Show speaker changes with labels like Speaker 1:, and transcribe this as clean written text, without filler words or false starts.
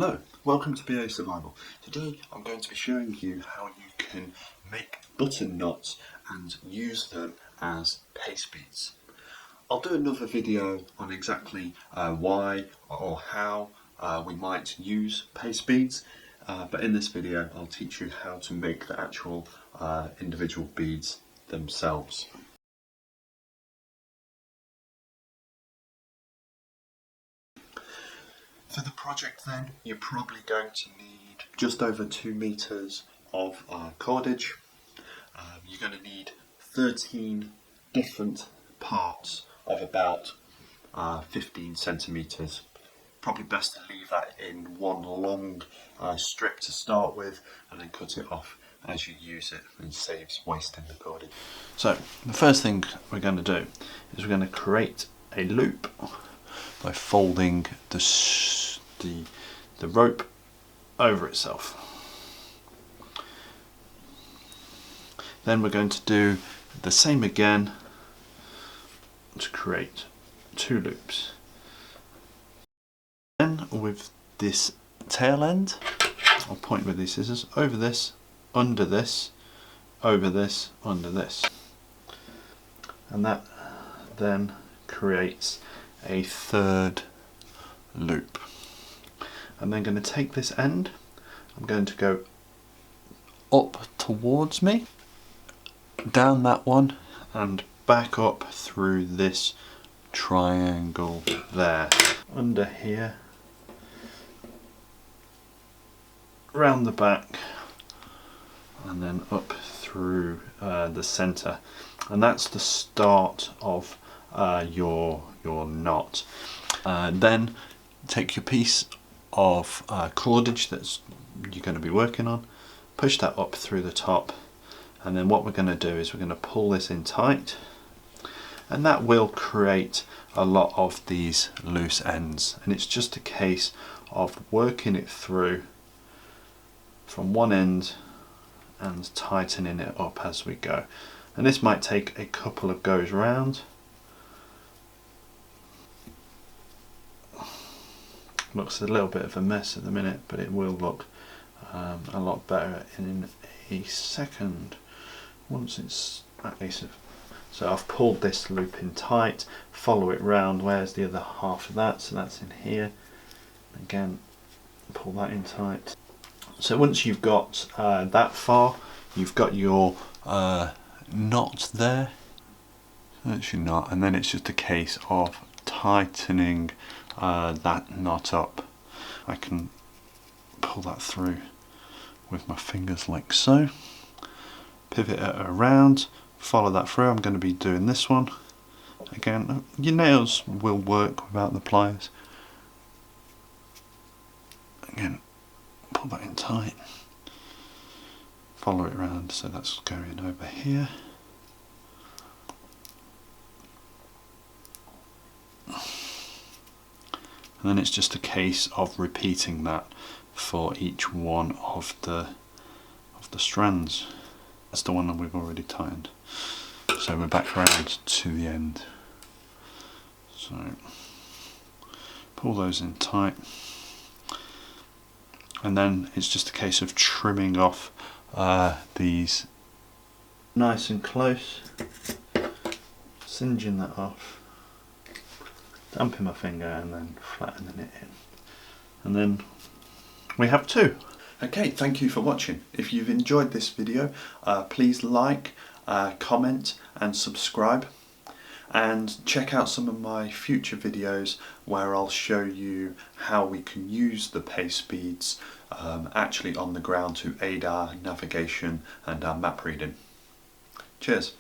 Speaker 1: Hello, welcome to basurvival. Today I'm going to be showing you how you can make button knots and use them as paste beads. I'll do another video on exactly why or how we might use paste beads, but in this video I'll teach you how to make the actual individual beads themselves. For the project then, you're probably going to need just over 2 meters of cordage. You're going to need 13 different parts of about 15 centimeters. Probably best to leave that in one long strip to start with and then cut it off as you use it, and saves wasting the cordage. So the first thing we're going to do is we're going to create a loop by folding the rope over itself. Then we're going to do the same again to create 2 loops. Then with this tail end, I'll point with these scissors over this, under this, over this, under this. And that then creates a 3rd loop. I'm then going to take this end, I'm going to go up towards me, down that one, and back up through this triangle there, under here, round the back, and then up through the center, and that's the start of your knot. Then take your piece of cordage that's you're going to be working on, push that up through the top, and then what we're going to do is we're going to pull this in tight, and that will create a lot of these loose ends, and it's just a case of working it through from one end and tightening it up as we go. And this might take a couple of goes round. Looks a little bit of a mess at the minute, but it will look a lot better in a second once it's adhesive. So I've pulled this loop in tight, follow it round. Where's the other half of that? So that's in here. Again, pull that in tight. So once you've got that far, you've got your knot there. That's your knot, and then it's just a case of tightening that knot up. I can pull that through with my fingers like so, pivot it around, follow that through. I'm going to be doing this one again. Your nails will work without the pliers. Again, pull that in tight, follow it around, so that's going over here. And then it's just a case of repeating that for each one of the strands. That's the one that we've already tightened. So we're back around to the end. So pull those in tight, and then it's just a case of trimming off these nice and close, singeing that off, damping my finger, and then flattening it in, and then we have 2. Okay, thank you for watching. If you've enjoyed this video, please like, comment and subscribe, and check out some of my future videos where I'll show you how we can use the paste beads actually on the ground to aid our navigation and our map reading. Cheers.